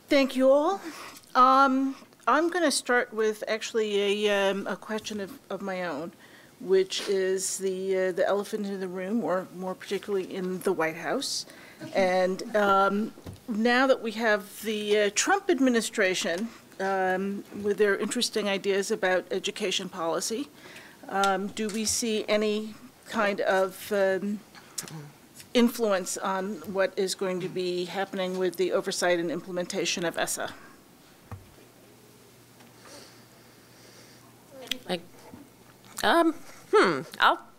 Thank you all. I'm going to start with actually a question of my own, which is the elephant in the room, or more particularly in the White House. And now that we have the Trump administration with their interesting ideas about education policy, do we see any kind of influence on what is going to be happening with the oversight and implementation of ESSA?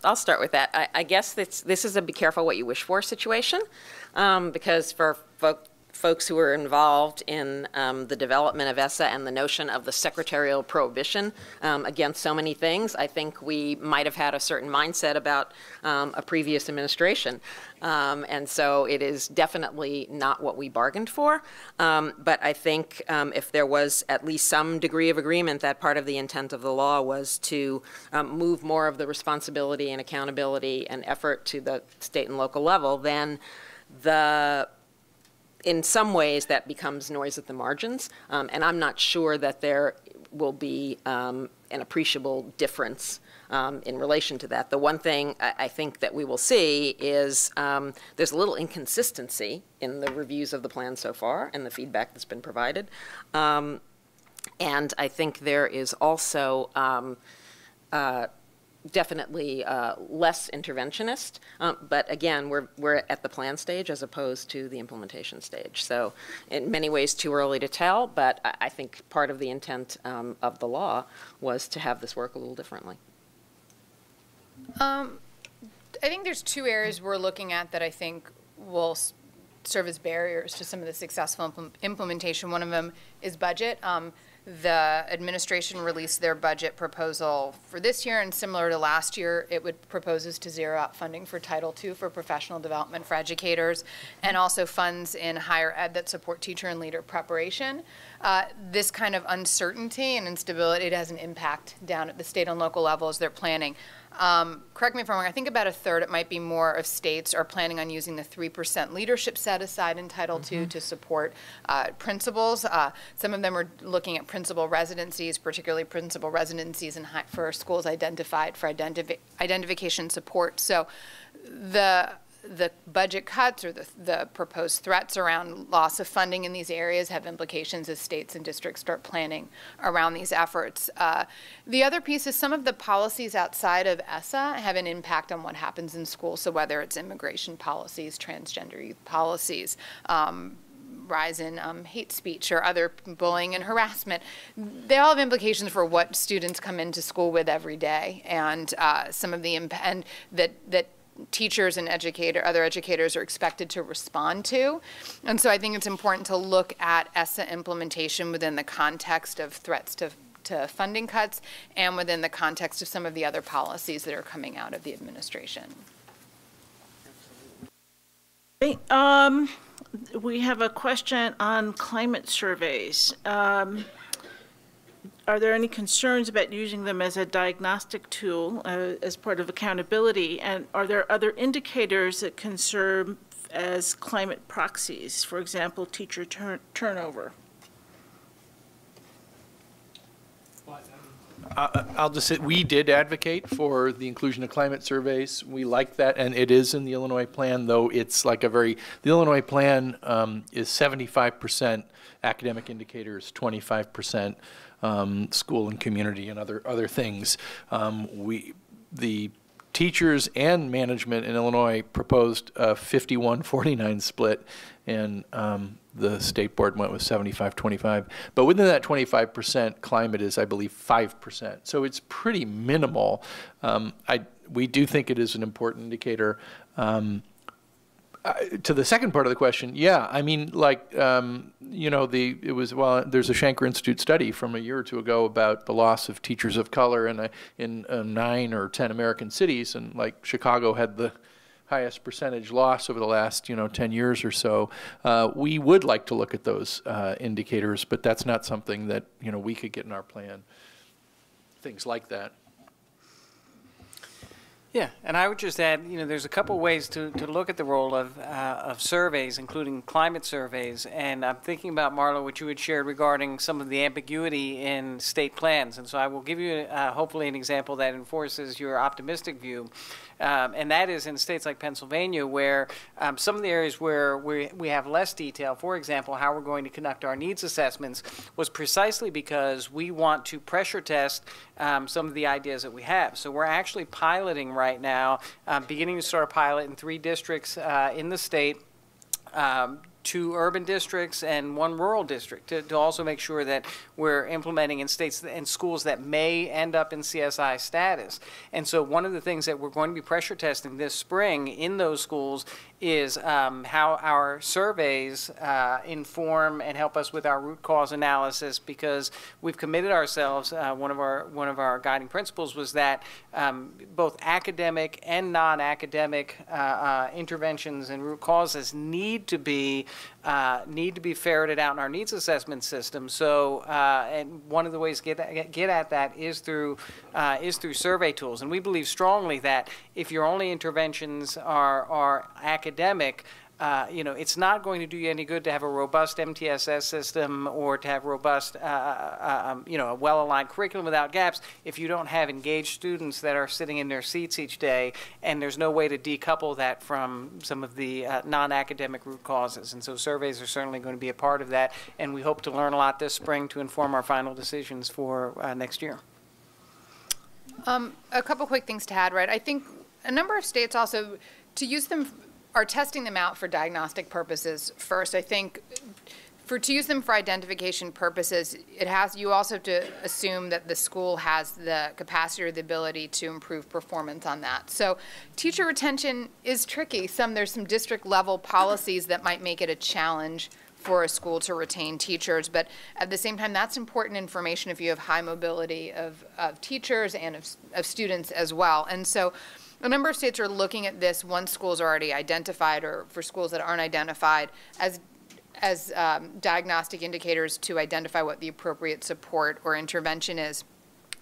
I'll start with that. I guess this is a be careful what you wish for situation, because for folks who are involved in the development of ESSA and the notion of the secretarial prohibition against so many things, I think we might have had a certain mindset about a previous administration. And so it is definitely not what we bargained for. But I think if there was at least some degree of agreement that part of the intent of the law was to move more of the responsibility and accountability and effort to the state and local level, then in some ways that becomes noise at the margins. And I'm not sure that there will be an appreciable difference in relation to that. The one thing I think that we will see is there's a little inconsistency in the reviews of the plan so far and the feedback that's been provided. And I think there is also definitely less interventionist, but again, we're at the plan stage as opposed to the implementation stage. So in many ways too early to tell, but I think part of the intent of the law was to have this work a little differently. I think there's two areas we're looking at that I think will serve as barriers to some of the successful implementation. One of them is budget. The administration released their budget proposal for this year, and similar to last year, it proposes to zero out funding for Title II for professional development for educators, and also funds in higher ed that support teacher and leader preparation. This kind of uncertainty and instability, it has an impact down at the state and local level as they're planning. Correct me if I'm wrong, I think about a third, it might be more, of states are planning on using the 3% leadership set aside in Title II to support principals. Some of them are looking at principal residencies, particularly principal residencies for schools identified for identification support. So the budget cuts or the proposed threats around loss of funding in these areas have implications as states and districts start planning around these efforts. The other piece is some of the policies outside of ESSA have an impact on what happens in schools. So whether it's immigration policies, transgender youth policies, rise in hate speech or other bullying and harassment, they all have implications for what students come into school with every day, and some of the and that teachers and other educators are expected to respond to. And so I think it's important to look at ESSA implementation within the context of threats to funding cuts and within the context of some of the other policies that are coming out of the administration. Okay, we have a question on climate surveys. Are there any concerns about using them as a diagnostic tool as part of accountability? And are there other indicators that can serve as climate proxies, for example, teacher turnover? I'll just say we did advocate for the inclusion of climate surveys. We like that, and it is in the Illinois plan, though it's like the Illinois plan is 75% academic indicators, 25% school and community and other things. The teachers and management in Illinois proposed a 51-49 split, and the state board went with 75-25. But within that 25%, climate is, I believe, 5%. So it's pretty minimal. We do think it is an important indicator. To the second part of the question, yeah, I mean, like, you know, there's a Shanker Institute study from a year or two ago about the loss of teachers of color in 9 or 10 American cities, and like Chicago had the highest percentage loss over the last 10 years or so. We would like to look at those indicators, but that's not something that we could get in our plan. Things like that. Yeah, and I would just add, there's a couple ways to look at the role of surveys, including climate surveys. And I'm thinking about, Marla, what you had shared regarding some of the ambiguity in state plans. And so I will give you hopefully an example that enforces your optimistic view. And that is in states like Pennsylvania, where some of the areas where we have less detail, for example, how we're going to conduct our needs assessments, was precisely because we want to pressure test some of the ideas that we have. So we're actually piloting right now, beginning to start a pilot in 3 districts in the state, 2 urban districts and 1 rural district to also make sure that we're implementing in states and schools that may end up in CSI status. And so one of the things that we're going to be pressure testing this spring in those schools is how our surveys inform and help us with our root cause analysis, because we've committed ourselves, one of our guiding principles was that both academic and non-academic interventions and root causes need to be ferreted out in our needs assessment system. So, and one of the ways to get at that is through survey tools. And we believe strongly that if your only interventions are academic, it's not going to do you any good to have a robust MTSS system or to have robust, a well-aligned curriculum without gaps if you don't have engaged students that are sitting in their seats each day, and there's no way to decouple that from some of the non-academic root causes. And so surveys are certainly going to be a part of that, and we hope to learn a lot this spring to inform our final decisions for next year. A couple quick things to add, right? I think a number of states also, to use them, are testing them out for diagnostic purposes first. I think to use them for identification purposes, you also have to assume that the school has the capacity or the ability to improve performance on that. So teacher retention is tricky. There's some district level policies that might make it a challenge for a school to retain teachers, but at the same time, that's important information if you have high mobility of teachers and of students as well. And so a number of states are looking at this once schools are already identified, or for schools that aren't identified, as diagnostic indicators to identify what the appropriate support or intervention is.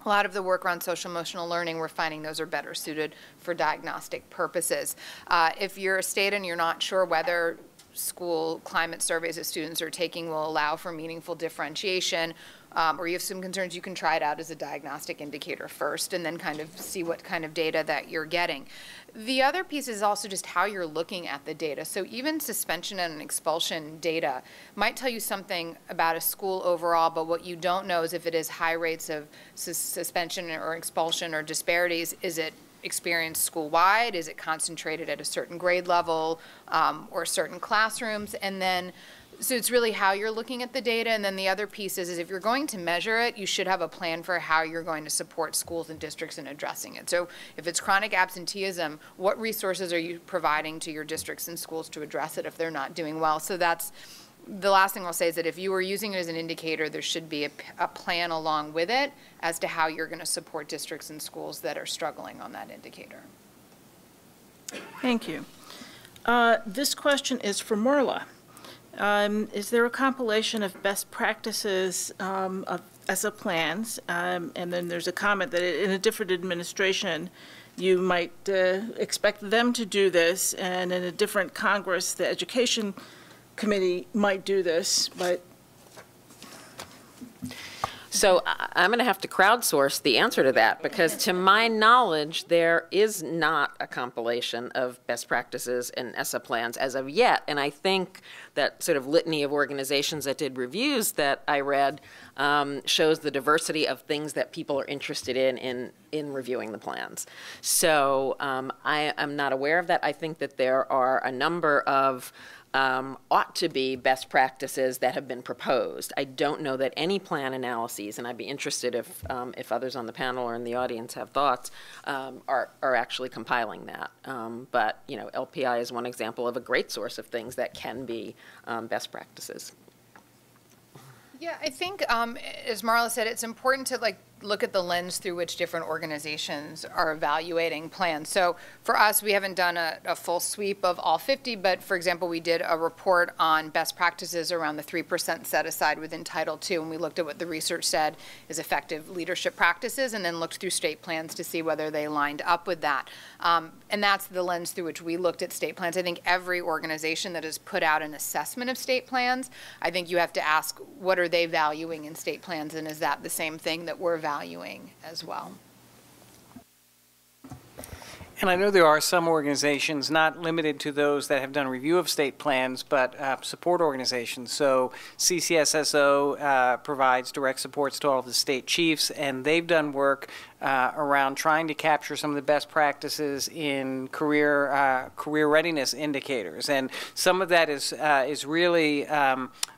A lot of the work around social emotional learning, we're finding those are better suited for diagnostic purposes. If you're a state and you're not sure whether school climate surveys that students are taking will allow for meaningful differentiation, or you have some concerns, you can try it out as a diagnostic indicator first and then kind of see what kind of data that you're getting. The other piece is also just how you're looking at the data. So even suspension and expulsion data might tell you something about a school overall, but what you don't know is if it is high rates of suspension or expulsion or disparities, is it experienced school-wide? Is it concentrated at a certain grade level or certain classrooms? And then, so it's really how you're looking at the data. And then the other piece is if you're going to measure it, you should have a plan for how you're going to support schools and districts in addressing it. So if it's chronic absenteeism, what resources are you providing to your districts and schools to address it if they're not doing well? So that's the last thing I'll say, is that if you were using it as an indicator, there should be a plan along with it as to how you're going to support districts and schools that are struggling on that indicator. Thank you. This question is for Marla. Is there a compilation of best practices of ESSA plans? And then there's a comment that in a different administration, you might expect them to do this, and in a different Congress, the Education Committee might do this, but. So I'm going to have to crowdsource the answer to that, because to my knowledge, there is not a compilation of best practices and ESSA plans as of yet. And I think that sort of litany of organizations that did reviews that I read shows the diversity of things that people are interested in reviewing the plans. So I am not aware of that. I think that there are a number of ought to be best practices that have been proposed. I don't know that any plan analyses, and I'd be interested if others on the panel or in the audience have thoughts, are actually compiling that. But LPI is one example of a great source of things that can be best practices. Yeah, I think, as Marla said, it's important to look at the lens through which different organizations are evaluating plans. So for us, we haven't done a full sweep of all 50, but for example, we did a report on best practices around the 3% set aside within Title II, and we looked at what the research said is effective leadership practices, and then looked through state plans to see whether they lined up with that. And that's the lens through which we looked at state plans. I think every organization that has put out an assessment of state plans, I think you have to ask, what are they valuing in state plans, and is that the same thing that we're valuing as well? And I know there are some organizations, not limited to those that have done a review of state plans, but support organizations. So CCSSO provides direct supports to all of the state chiefs, and they've done work around trying to capture some of the best practices in career readiness indicators. And some of that is really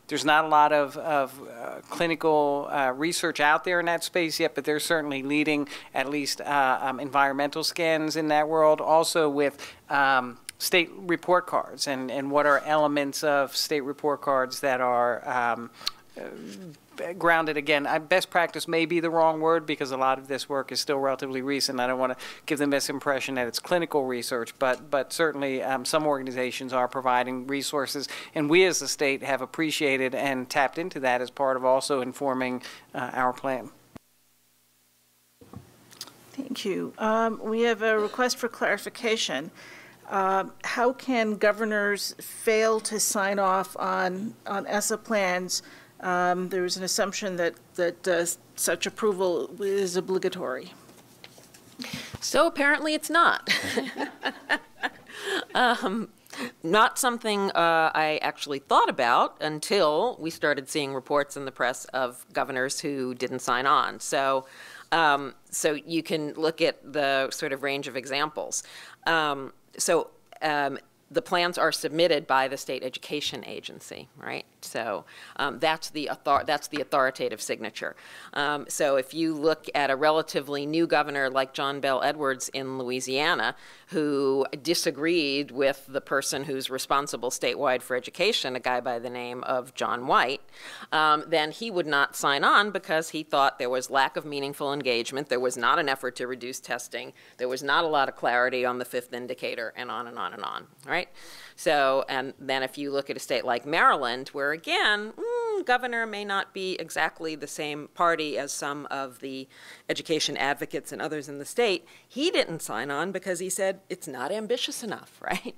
there's not a lot of clinical research out there in that space yet, but they're certainly leading at least environmental scans in that world. Also with state report cards and what are elements of state report cards that are grounded. Again, best practice may be the wrong word because a lot of this work is still relatively recent. I don't want to give the misimpression that it's clinical research, but certainly some organizations are providing resources, and we as a state have appreciated and tapped into that as part of also informing our plan. Thank you. We have a request for clarification. How can governors fail to sign off on ESSA plans? There is an assumption that such approval is obligatory. So apparently it's not. Not something I actually thought about until we started seeing reports in the press of governors who didn't sign on. So you can look at the sort of range of examples. The plans are submitted by the state education agency, right? So that's the authoritative signature. So if you look at a relatively new governor like John Bel Edwards in Louisiana, who disagreed with the person who's responsible statewide for education, a guy by the name of John White, then he would not sign on because he thought there was lack of meaningful engagement, there was not an effort to reduce testing, there was not a lot of clarity on the fifth indicator, and on and on and on, right? So, and then if you look at a state like Maryland, where again, governor may not be exactly the same party as some of the education advocates and others in the state, he didn't sign on because he said it's not ambitious enough, right?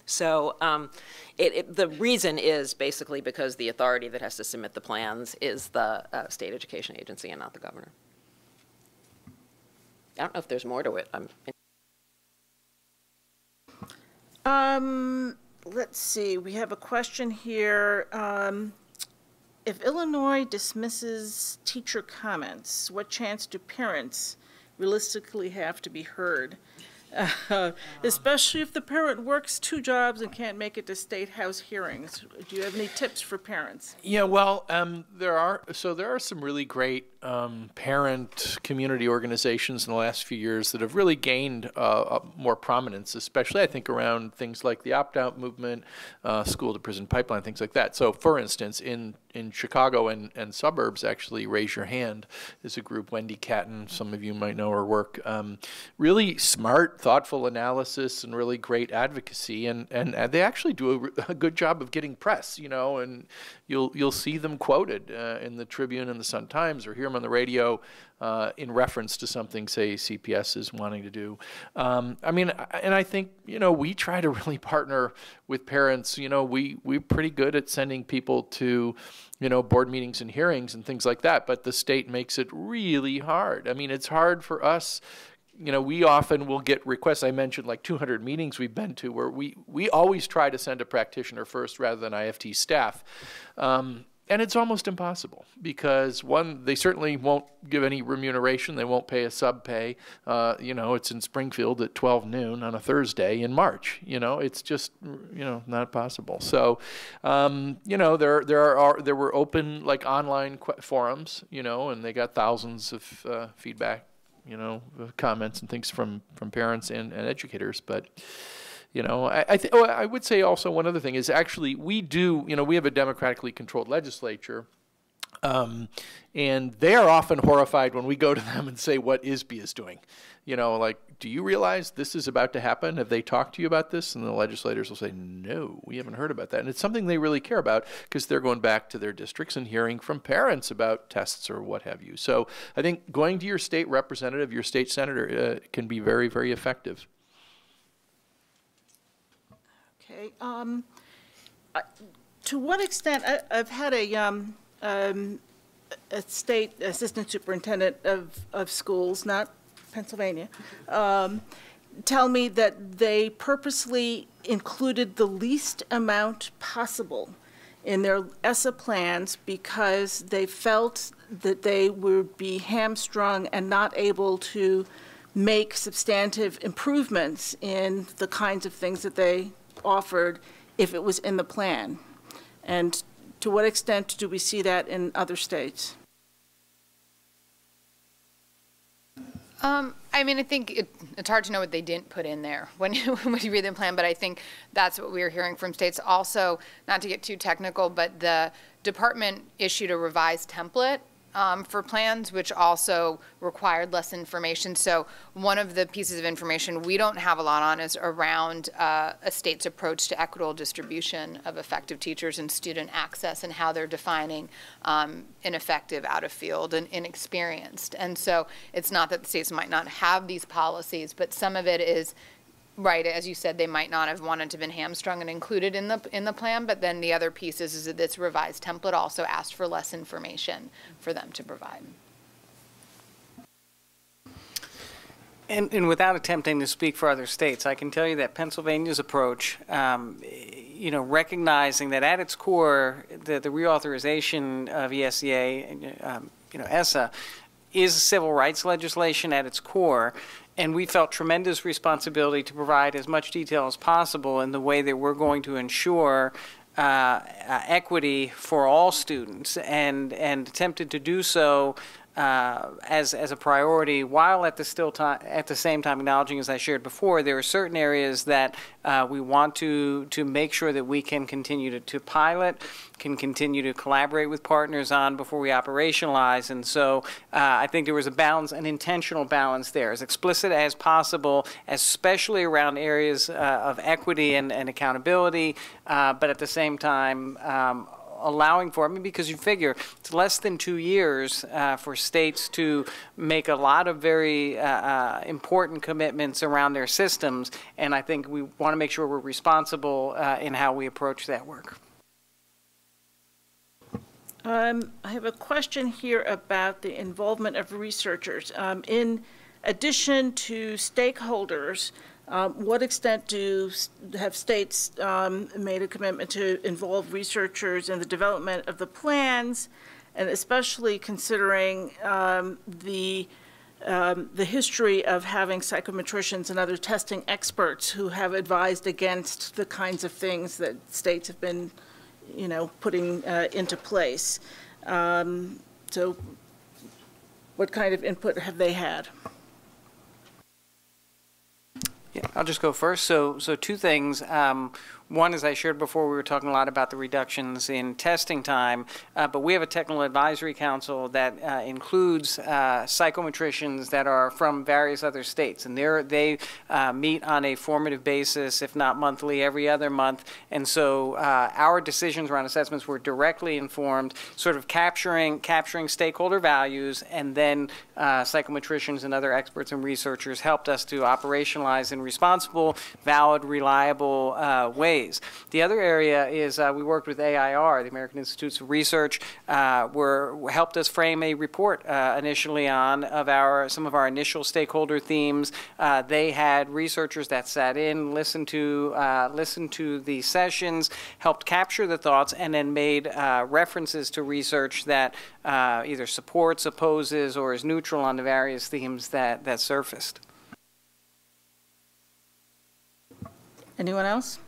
So the reason is basically because the authority that has to submit the plans is the state education agency and not the governor. I don't know if there's more to it. Let's see, we have a question here. If Illinois dismisses teacher comments, what chance do parents realistically have to be heard? Especially if the parent works 2 jobs and can't make it to State House hearings. Do you have any tips for parents? Yeah, well, there are some really great parent community organizations in the last few years that have really gained more prominence, especially I think around things like the opt-out movement, school to prison pipeline, things like that. So for instance, in Chicago and suburbs, actually, Raise Your Hand is a group. Wendy Catton, some of you might know her work. Really smart, thoughtful analysis and really great advocacy, and they actually do a good job of getting press, you know, and you'll see them quoted in the Tribune and the Sun-Times, or hear them on the radio in reference to something, say, CPS is wanting to do. I mean, and I think, you know, we try to really partner with parents. You know, we're pretty good at sending people to, you know, board meetings and hearings and things like that, but the state makes it really hard. I mean, it's hard for us. You know, we often will get requests. I mentioned like 200 meetings we've been to where we always try to send a practitioner first rather than IFT staff. And it's almost impossible because, one, they certainly won't give any remuneration. They won't pay a sub pay. You know, it's in Springfield at 12 noon on a Thursday in March. You know, it's just, you know, not possible. So, you know, there were open like online forums, you know, and they got thousands of feedback, you know, comments and things from parents and educators. But, you know, I would say also one other thing is actually we do, you know, we have a democratically controlled legislature. And they are often horrified when we go to them and say, what ISB is doing. You know, like, do you realize this is about to happen? Have they talked to you about this? And the legislators will say, no, we haven't heard about that. And it's something they really care about because they're going back to their districts and hearing from parents about tests or what have you. So I think going to your state representative, your state senator, can be very, very effective. Okay. To what extent, I've had a state assistant superintendent of schools, not Pennsylvania, tell me that they purposely included the least amount possible in their ESSA plans because they felt that they would be hamstrung and not able to make substantive improvements in the kinds of things that they offered if it was in the plan. And to what extent do we see that in other states? I mean, I think it's hard to know what they didn't put in there when you read the plan, but I think that's what we are hearing from states. Also, not to get too technical, but the department issued a revised template for plans, which also required less information. So one of the pieces of information we don't have a lot on is around a state's approach to equitable distribution of effective teachers and student access and how they're defining ineffective, out of field, and inexperienced. And so it's not that the states might not have these policies, but some of it is right, as you said, they might not have wanted to have been hamstrung and included in the plan, but then the other piece is that this revised template also asked for less information for them to provide. And without attempting to speak for other states, I can tell you that Pennsylvania's approach, you know, recognizing that at its core, the reauthorization of ESEA, you know, ESSA, is civil rights legislation at its core. And we felt tremendous responsibility to provide as much detail as possible in the way that we're going to ensure equity for all students, and attempted to do so as a priority, while at the same time acknowledging, as I shared before, there are certain areas that we want to make sure that we can continue to pilot, can continue to collaborate with partners on before we operationalize. And so I think there was a balance, an intentional balance there, as explicit as possible, especially around areas of equity and accountability, but at the same time allowing for, I mean, because you figure it's less than 2 years for states to make a lot of very important commitments around their systems, and I think we want to make sure we're responsible in how we approach that work. I have a question here about the involvement of researchers. In addition to stakeholders, what extent have states made a commitment to involve researchers in the development of the plans, and especially considering the history of having psychometricians and other testing experts who have advised against the kinds of things that states have been, you know, putting into place? So what kind of input have they had? Yeah, I'll just go first. So two things. One, as I shared before, we were talking a lot about the reductions in testing time, but we have a technical advisory council that includes psychometricians that are from various other states, and they meet on a formative basis, if not monthly, every other month. And so our decisions around assessments were directly informed, sort of capturing stakeholder values, and then psychometricians and other experts and researchers helped us to operationalize in responsible, valid, reliable ways. The other area is we worked with AIR, the American Institutes of Research, helped us frame a report initially on some of our initial stakeholder themes. They had researchers that sat in, listened to the sessions, helped capture the thoughts, and then made references to research that either supports, opposes, or is neutral on the various themes that surfaced. Anyone else?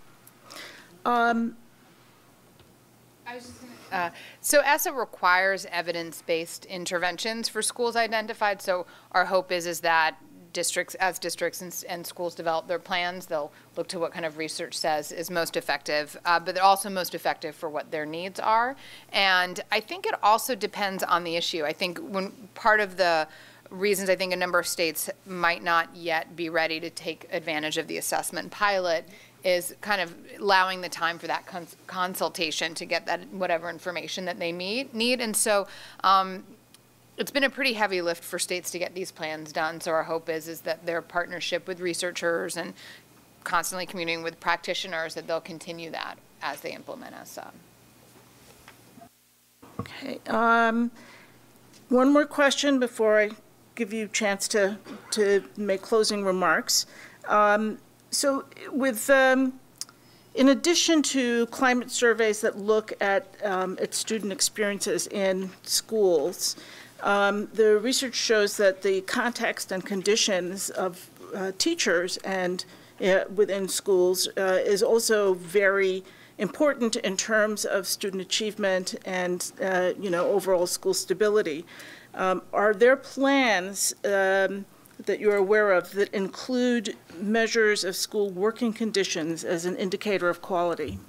So ESSA requires evidence-based interventions for schools identified. So our hope is that districts and schools develop their plans, they'll look to what kind of research says is most effective, but they're also most effective for what their needs are. And I think it also depends on the issue. I think when part of the reasons I think a number of states might not yet be ready to take advantage of the assessment pilot is kind of allowing the time for that consultation to get that whatever information that they need. And so it's been a pretty heavy lift for states to get these plans done. So our hope is that their partnership with researchers and constantly communicating with practitioners, that they'll continue that as they implement ESSA. Okay. One more question before I give you a chance to make closing remarks. So with, in addition to climate surveys that look at student experiences in schools, the research shows that the context and conditions of teachers and within schools is also very important in terms of student achievement and overall school stability. Are there plans that you're aware of that include measures of school working conditions as an indicator of quality?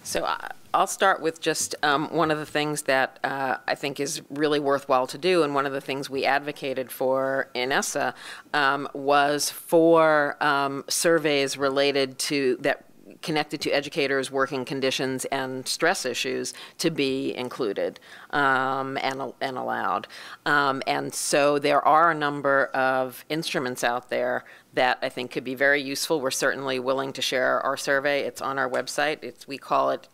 So I'll start with just one of the things that I think is really worthwhile to do, and one of the things we advocated for in ESSA was for surveys related to that connected to educators' working conditions and stress issues to be included and allowed. And so there are a number of instruments out there that I think could be very useful. We're certainly willing to share our survey. It's on our website. We call it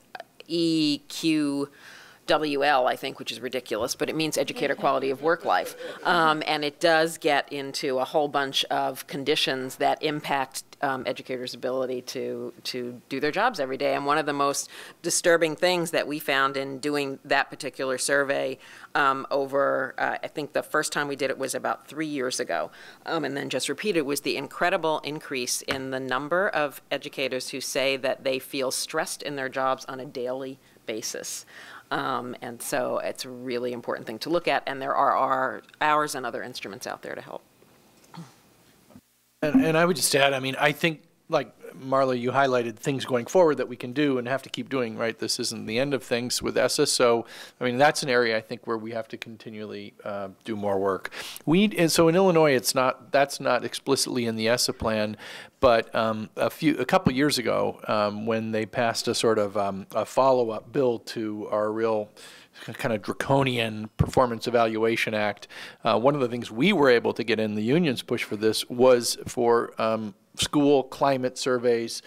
EQWL, I think, which is ridiculous, but it means Educator Quality of Work Life. And it does get into a whole bunch of conditions that impact educators' ability to do their jobs every day. And one of the most disturbing things that we found in doing that particular survey I think the first time we did it was about 3 years ago, and then just repeated, was the incredible increase in the number of educators who say that they feel stressed in their jobs on a daily basis. And so it's a really important thing to look at, and there are ours and other instruments out there to help. And I would just add, I mean, I think, like Marla, you highlighted things going forward that we can do and have to keep doing, right? This isn't the end of things with ESSA. So, I mean, that's an area I think where we have to continually do more work. And so in Illinois, that's not explicitly in the ESSA plan, but a couple years ago, when they passed a sort of a follow-up bill to our real kind of draconian Performance Evaluation Act, one of the things we were able to get in, the union's push for this, was for school climate surveys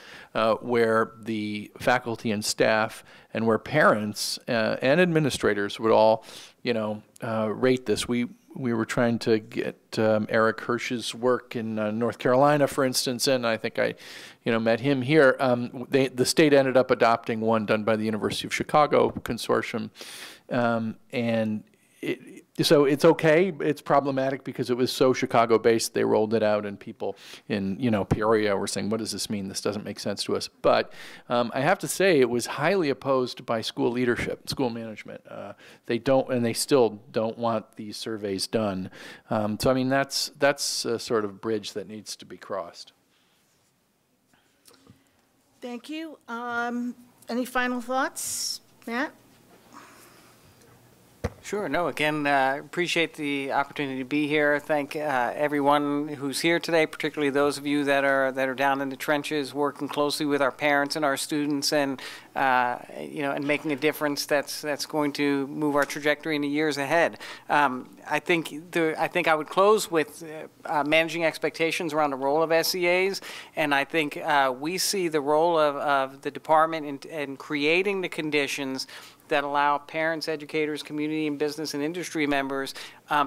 where the faculty and staff and where parents and administrators would all, rate this. We were trying to get Eric Hirsch's work in North Carolina, for instance, and I think I, met him here. The state ended up adopting one done by the University of Chicago consortium, and so it's okay. It's problematic because it was so Chicago-based. They rolled it out, and people in Peoria were saying, "What does this mean? This doesn't make sense to us." But I have to say, it was highly opposed by school leadership, school management. They don't, and they still don't want these surveys done. So I mean, that's a sort of bridge that needs to be crossed. Thank you. Any final thoughts, Matt? Sure. No, again, appreciate the opportunity to be here. Thank everyone who's here today, particularly those of you that are down in the trenches, working closely with our parents and our students, and and making a difference that's going to move our trajectory in the years ahead. I think I would close with managing expectations around the role of SEAs, and I think we see the role of the department in creating the conditions that allow parents, educators, community and business and industry members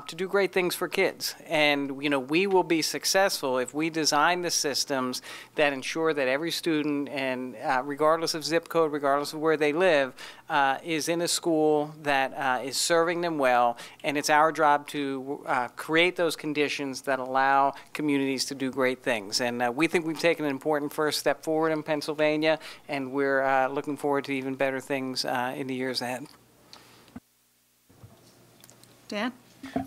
to do great things for kids. And we will be successful if we design the systems that ensure that every student, and regardless of zip code, regardless of where they live, is in a school that is serving them well. And it's our job to create those conditions that allow communities to do great things. And we think we've taken an important first step forward in Pennsylvania, and we're looking forward to even better things in the years ahead. Dan?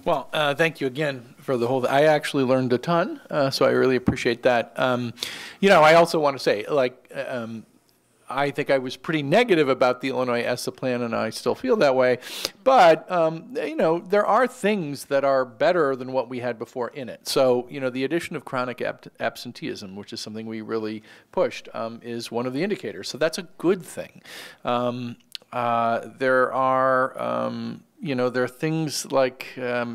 Well, thank you again for the whole, I actually learned a ton, so I really appreciate that. You know, I also want to say, like, I think I was pretty negative about the Illinois ESSA plan, and I still feel that way. But, you know, there are things that are better than what we had before in it. So, you know, the addition of chronic absenteeism, which is something we really pushed, is one of the indicators. So that's a good thing. There are, you know, there are things like,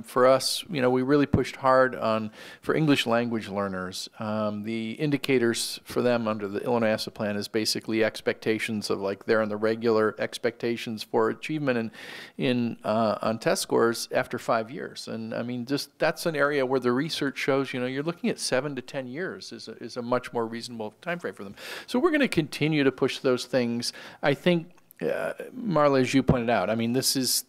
for us, you know, we really pushed hard on, for English language learners, the indicators for them under the Illinois ESSA plan is basically expectations of, like, they're in the regular expectations for achievement on test scores after 5 years. And I mean, just that's an area where the research shows, you know, you're looking at 7 to 10 years is a much more reasonable time frame for them. So we're going to continue to push those things. I think, Marla, as you pointed out, I mean, this is,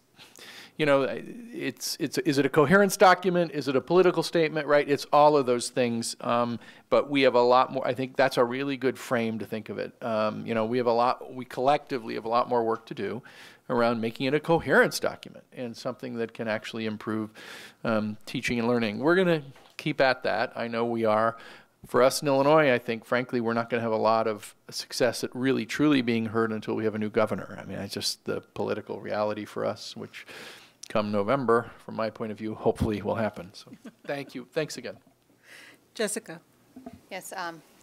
you know, is it a coherence document? Is it a political statement, right? It's all of those things, but we have a lot more, I think that's a really good frame to think of it. You know, we collectively have a lot more work to do around making it a coherence document and something that can actually improve teaching and learning. We're going to keep at that. I know we are. For us in Illinois, I think, frankly, we're not going to have a lot of success at really, truly being heard until we have a new governor. I mean, it's just the political reality for us, which come November, from my point of view, hopefully will happen. So thank you. Thanks again. Jessica. Yes,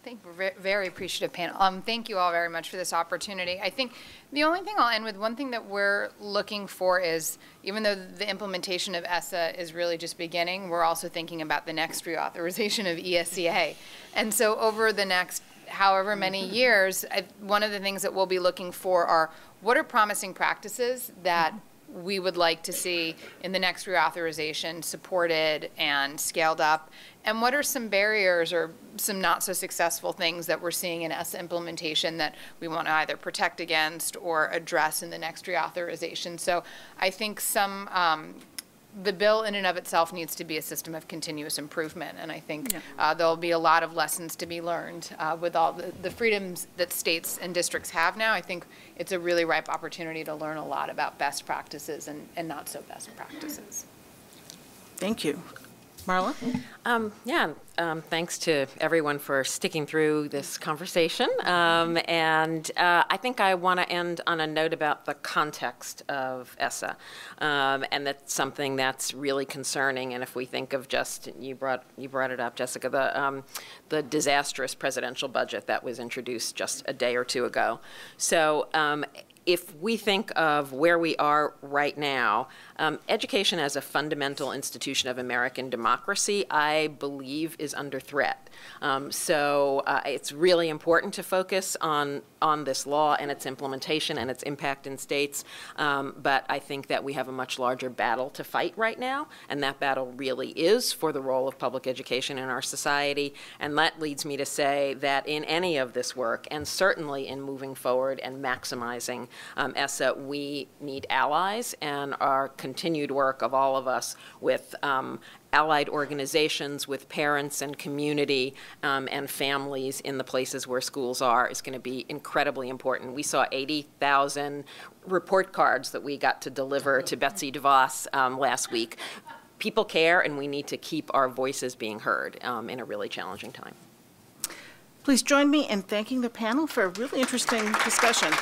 thank you. We're very appreciative panel. Thank you all very much for this opportunity. I think the only thing I'll end with, one thing that we're looking for is, even though the implementation of ESSA is really just beginning, we're also thinking about the next reauthorization of ESEA. And so over the next however many years, one of the things that we'll be looking for are, what are promising practices that we would like to see in the next reauthorization supported and scaled up? And what are some barriers or some not so successful things that we're seeing in ESSA implementation that we want to either protect against or address in the next reauthorization? So I think the bill in and of itself needs to be a system of continuous improvement, and I think there'll be a lot of lessons to be learned with all the freedoms that states and districts have now. I think it's a really ripe opportunity to learn a lot about best practices and not so best practices. Thank you. Marla? Thanks to everyone for sticking through this conversation. I think I want to end on a note about the context of ESSA. And that's something that's really concerning. And if we think of just, you brought it up, Jessica, the disastrous presidential budget that was introduced just a day or two ago. So if we think of where we are right now, education as a fundamental institution of American democracy, I believe, is under threat. So it's really important to focus on this law and its implementation and its impact in states. But I think that we have a much larger battle to fight right now, and that battle really is for the role of public education in our society. And that leads me to say that in any of this work, and certainly in moving forward and maximizing ESSA, we need allies, and our continued work of all of us with allied organizations, with parents and community and families in the places where schools are is going to be incredibly important. We saw 80,000 report cards that we got to deliver to Betsy DeVos last week. People care, and we need to keep our voices being heard in a really challenging time. Please join me in thanking the panel for a really interesting discussion.